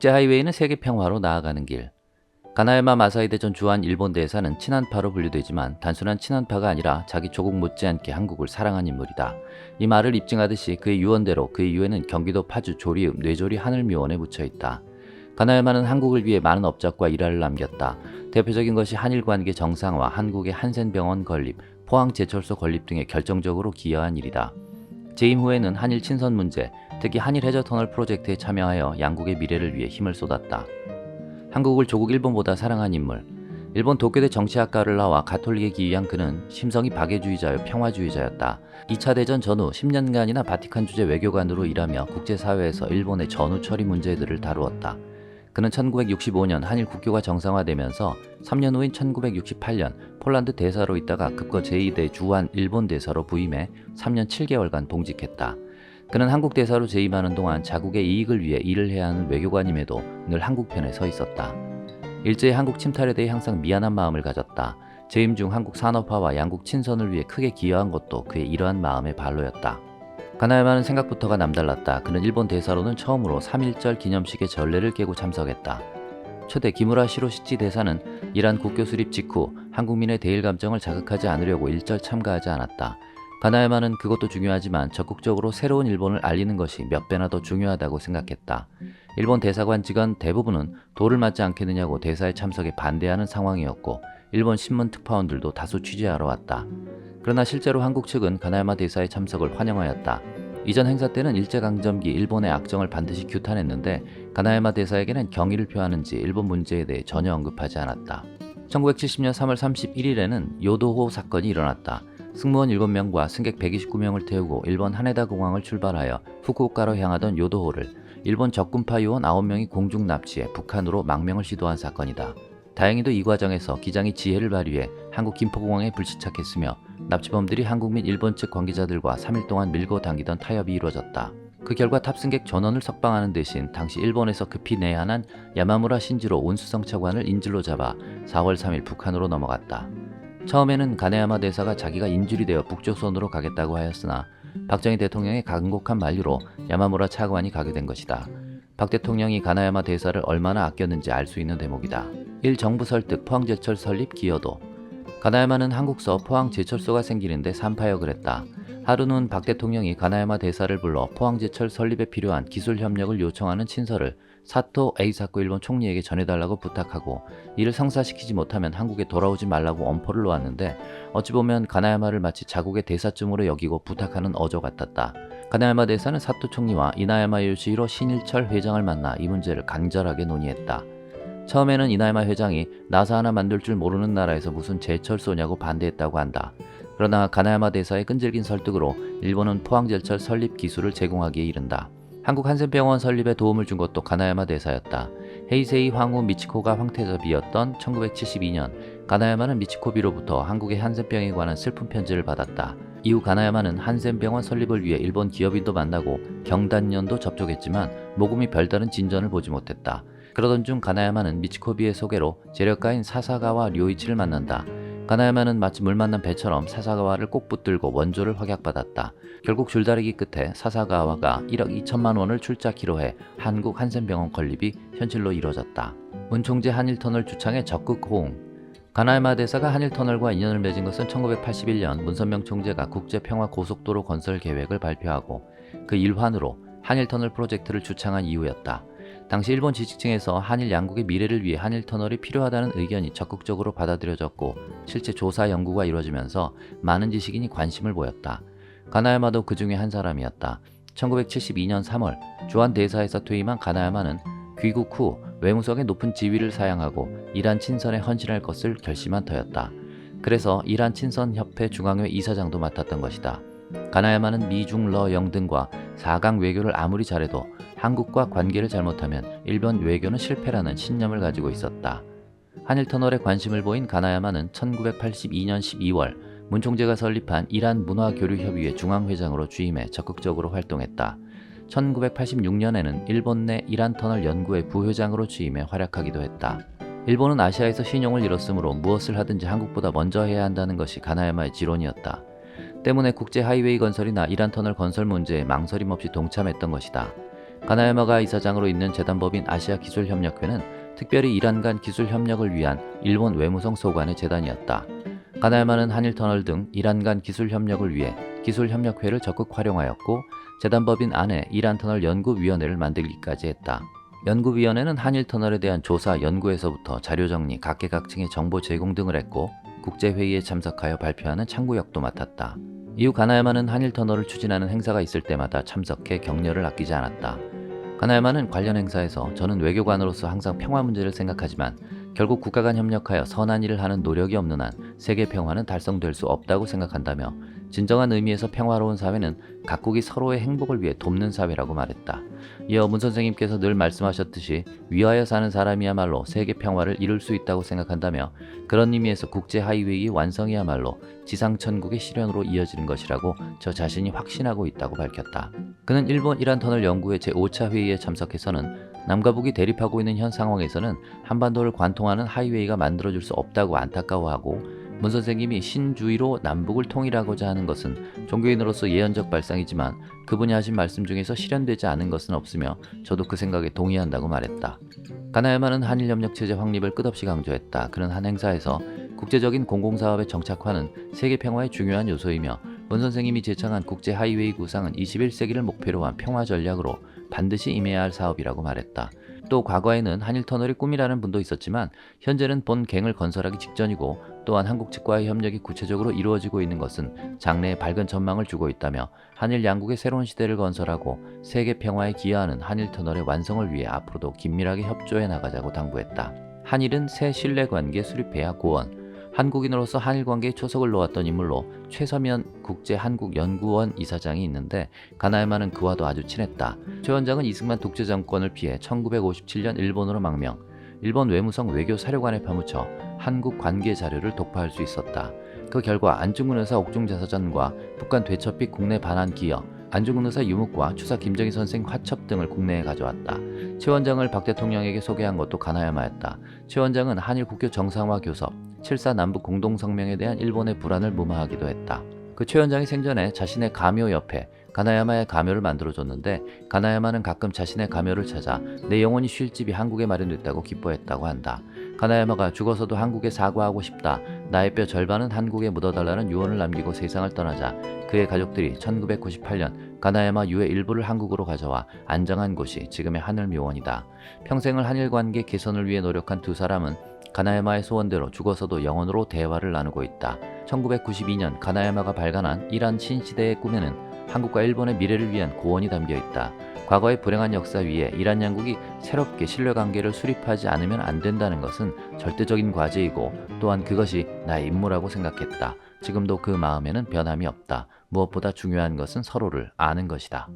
국제하이웨이는 세계 평화로 나아가는 길. 가나야마 마사이 대전 주한 일본 대사는 친한파로 분류되지만 단순한 친한파가 아니라 자기 조국 못지않게 한국을 사랑한 인물이다. 이 말을 입증하듯이 그의 유언대로 그의 유해는 경기도 파주 조리읍 뇌조리 하늘묘원에 묻혀있다. 가나야마는 한국을 위해 많은 업적과 일화를 남겼다. 대표적인 것이 한일관계 정상화, 한국의 한센병원 건립, 포항제철소 건립 등에 결정적으로 기여한 일이다. 재임 후에는 한일 친선 문제, 특히 한일 해저터널 프로젝트에 참여하여 양국의 미래를 위해 힘을 쏟았다. 한국을 조국 일본보다 사랑한 인물. 일본 도쿄대 정치학과를 나와 가톨릭에 기위한 그는 심성이 박애주의자여 평화주의자였다. 2차 대전 전후 10년간이나 바티칸 주재 외교관으로 일하며 국제사회에서 일본의 전후 처리 문제들을 다루었다. 그는 1965년 한일 국교가 정상화되면서 3년 후인 1968년 폴란드 대사로 있다가 급거 제2대 주한 일본 대사로 부임해 3년 7개월간 동직했다. 그는 한국 대사로 재임하는 동안 자국의 이익을 위해 일을 해야 하는 외교관임에도 늘 한국 편에 서 있었다. 일제의 한국 침탈에 대해 항상 미안한 마음을 가졌다. 재임 중 한국 산업화와 양국 친선을 위해 크게 기여한 것도 그의 이러한 마음의 발로였다. 가나야마는 생각부터가 남달랐다. 그는 일본 대사로는 처음으로 3.1절 기념식의 전례를 깨고 참석했다. 초대 기무라 시로시치 대사는 이란 국교 수립 직후 한국민의 대일 감정을 자극하지 않으려고 일절 참가하지 않았다. 가나야마는 그것도 중요하지만 적극적으로 새로운 일본을 알리는 것이 몇 배나 더 중요하다고 생각했다. 일본 대사관 직원 대부분은 도를 맞지 않겠느냐고 대사에 참석에 반대하는 상황이었고 일본 신문 특파원들도 다수 취재하러 왔다. 그러나 실제로 한국 측은 가나야마 대사의 참석을 환영하였다. 이전 행사 때는 일제강점기 일본의 악정을 반드시 규탄했는데 가나야마 대사에게는 경의를 표하는지 일본 문제에 대해 전혀 언급하지 않았다. 1970년 3월 31일에는 요도호 사건이 일어났다. 승무원 7명과 승객 129명을 태우고 일본 하네다 공항을 출발하여 후쿠오카로 향하던 요도호를 일본 적군파 요원 9명이 공중 납치해 북한으로 망명을 시도한 사건이다. 다행히도 이 과정에서 기장이 지혜를 발휘해 한국 김포공항에 불시착했으며 납치범들이 한국 및 일본 측 관계자들과 3일 동안 밀고 당기던 타협이 이루어졌다. 그 결과 탑승객 전원을 석방하는 대신 당시 일본에서 급히 내한한 야마무라 신지로 온수성 차관을 인질로 잡아 4월 3일 북한으로 넘어갔다. 처음에는 가나야마 대사가 자기가 인질이 되어 북조선으로 가겠다고 하였으나 박정희 대통령의 간곡한 만류로 야마무라 차관이 가게 된 것이다. 박 대통령이 가나야마 대사를 얼마나 아꼈는지 알 수 있는 대목이다. 1. 정부 설득, 포항제철 설립 기여도. 가나야마는 한국서 포항제철소가 생기는데 삼파역을 했다. 하루는 박 대통령이 가나야마 대사를 불러 포항제철 설립에 필요한 기술 협력을 요청하는 친서를 사토 에이사코 일본 총리에게 전해달라고 부탁하고 이를 성사시키지 못하면 한국에 돌아오지 말라고 엄포를 놓았는데 어찌 보면 가나야마를 마치 자국의 대사쯤으로 여기고 부탁하는 어조 같았다. 가나야마 대사는 사토 총리와 이나야마 요시히로 신일철 회장을 만나 이 문제를 간절하게 논의했다. 처음에는 이나야마 회장이 나사 하나 만들 줄 모르는 나라에서 무슨 제철소냐고 반대했다고 한다. 그러나 가나야마 대사의 끈질긴 설득으로 일본은 포항제철 설립 기술을 제공하기에 이른다. 한국 한센병원 설립에 도움을 준 것도 가나야마 대사였다. 헤이세이 황후 미치코가 황태자비였던 1972년 가나야마는 미치코비로부터 한국의 한센병에 관한 슬픈 편지를 받았다. 이후 가나야마는 한센병원 설립을 위해 일본 기업인도 만나고 경단련도 접촉했지만 모금이 별다른 진전을 보지 못했다. 그러던 중 가나야마는 미치코비의 소개로 재력가인 사사가와 료이치를 만난다. 가나야마는 마치 물 만난 배처럼 사사가와를 꼭 붙들고 원조를 확약받았다. 결국 줄다리기 끝에 사사가와가 1억 2천만 원을 출자키로 해 한국 한센병원 건립이 현실로 이뤄졌다. 문총재 한일터널 주창에 적극 호응. 가나야마 대사가 한일터널과 인연을 맺은 것은 1981년 문선명 총재가 국제평화고속도로 건설 계획을 발표하고 그 일환으로 한일터널 프로젝트를 주창한 이후였다. 당시 일본 지식층에서 한일 양국의 미래를 위해 한일터널이 필요하다는 의견이 적극적으로 받아들여졌고 실제 조사 연구가 이루어지면서 많은 지식인이 관심을 보였다. 가나야마도 그 중에 한 사람이었다. 1972년 3월 주한 대사에서 퇴임한 가나야마는 귀국 후 외무성의 높은 지위를 사양하고 이란 친선에 헌신할 것을 결심한 터였다. 그래서 이란 친선협회 중앙회 이사장도 맡았던 것이다. 가나야마는 미중 러 영 등과 4강 외교를 아무리 잘해도 한국과 관계를 잘못하면 일본 외교는 실패라는 신념을 가지고 있었다. 한일터널에 관심을 보인 가나야마는 1982년 12월 문 총재가 설립한 이란 문화교류협의회 중앙회장으로 취임해 적극적으로 활동했다. 1986년에는 일본 내 이란 터널 연구회 부회장으로 취임해 활약하기도 했다. 일본은 아시아에서 신용을 잃었으므로 무엇을 하든지 한국보다 먼저 해야 한다는 것이 가나야마의 지론이었다. 때문에 국제 하이웨이 건설이나 이란 터널 건설 문제에 망설임 없이 동참했던 것이다. 가나야마가 이사장으로 있는 재단법인 아시아기술협력회는 특별히 이란 간 기술 협력을 위한 일본 외무성 소관의 재단이었다. 가나야마는 한일터널 등 이란 간 기술 협력을 위해 기술협력회를 적극 활용하였고 재단법인 안에 이란터널 연구위원회를 만들기까지 했다. 연구위원회는 한일터널에 대한 조사, 연구에서부터 자료정리, 각계각층의 정보 제공 등을 했고 국제회의에 참석하여 발표하는 참고 역도 맡았다. 이후 가나야마는 한일터널을 추진하는 행사가 있을 때마다 참석해 격려를 아끼지 않았다. 가나야마는 관련 행사에서 저는 외교관으로서 항상 평화 문제를 생각하지만 결국 국가 간 협력하여 선한 일을 하는 노력이 없는 한 세계 평화는 달성될 수 없다고 생각한다며 진정한 의미에서 평화로운 사회는 각국이 서로의 행복을 위해 돕는 사회라고 말했다. 이어 문 선생님께서 늘 말씀하셨듯이 위하여 사는 사람이야말로 세계 평화를 이룰 수 있다고 생각한다며 그런 의미에서 국제 하이웨이 완성이야말로 지상 천국의 실현으로 이어지는 것이라고 저 자신이 확신하고 있다고 밝혔다. 그는 일본 이란 터널 연구회 제5차 회의에 참석해서는 남과 북이 대립하고 있는 현 상황에서는 한반도를 관통하는 하이웨이가 만들어질 수 없다고 안타까워하고 문 선생님이 신주의로 남북을 통일하고자 하는 것은 종교인으로서 예언적 발상이지만 그분이 하신 말씀 중에서 실현되지 않은 것은 없으며 저도 그 생각에 동의한다고 말했다. 가나야마는 한일협력체제 확립을 끝없이 강조했다. 그는 한 행사에서 국제적인 공공사업의 정착화는 세계 평화의 중요한 요소이며 문 선생님이 제창한 국제 하이웨이 구상은 21세기를 목표로 한 평화 전략으로 반드시 임해야 할 사업이라고 말했다. 또 과거에는 한일터널이 꿈이라는 분도 있었지만 현재는 본 갱을 건설하기 직전이고 또한 한국 측과의 협력이 구체적으로 이루어지고 있는 것은 장래에 밝은 전망을 주고 있다며 한일 양국의 새로운 시대를 건설하고 세계 평화에 기여하는 한일터널의 완성을 위해 앞으로도 긴밀하게 협조해 나가자고 당부했다. 한일은 새 신뢰관계 수립해야 고원. 한국인으로서 한일관계에 초석을 놓았던 인물로 최서면 국제한국연구원 이사장이 있는데 가나야마는 그와도 아주 친했다. 최 원장은 이승만 독재정권을 피해 1957년 일본으로 망명, 일본 외무성 외교사령관에 파묻혀 한국 관계 자료를 독파할 수 있었다. 그 결과 안중근 의사 옥중자서전과 북한 되첩빛 국내 반환 기여, 안중근 의사 유묵과 추사 김정희 선생 화첩 등을 국내에 가져왔다. 최 원장을 박 대통령에게 소개한 것도 가나야마였다. 최 원장은 한일 국교 정상화 교섭, 7.4 남북 공동성명에 대한 일본의 불안을 무마하기도 했다. 그 최 원장이 생전에 자신의 가묘 옆에 가나야마의 가묘를 만들어줬는데 가나야마는 가끔 자신의 가묘를 찾아 내 영혼이 쉴 집이 한국에 마련됐다고 기뻐했다고 한다. 가나야마가 죽어서도 한국에 사과하고 싶다. 나의 뼈 절반은 한국에 묻어달라는 유언을 남기고 세상을 떠나자 그의 가족들이 1998년 가나야마 유의 일부를 한국으로 가져와 안정한 곳이 지금의 하늘묘원이다. 평생을 한일관계 개선을 위해 노력한 두 사람은 가나야마의 소원대로 죽어서도 영원으로 대화를 나누고 있다. 1992년 가나야마가 발간한 이란 신시대의 꿈에는 한국과 일본의 미래를 위한 고언이 담겨 있다. 과거의 불행한 역사 위에 이란 양국이 새롭게 신뢰관계를 수립하지 않으면 안 된다는 것은 절대적인 과제이고 또한 그것이 나의 임무라고 생각했다. 지금도 그 마음에는 변함이 없다. 무엇보다 중요한 것은 서로를 아는 것이다.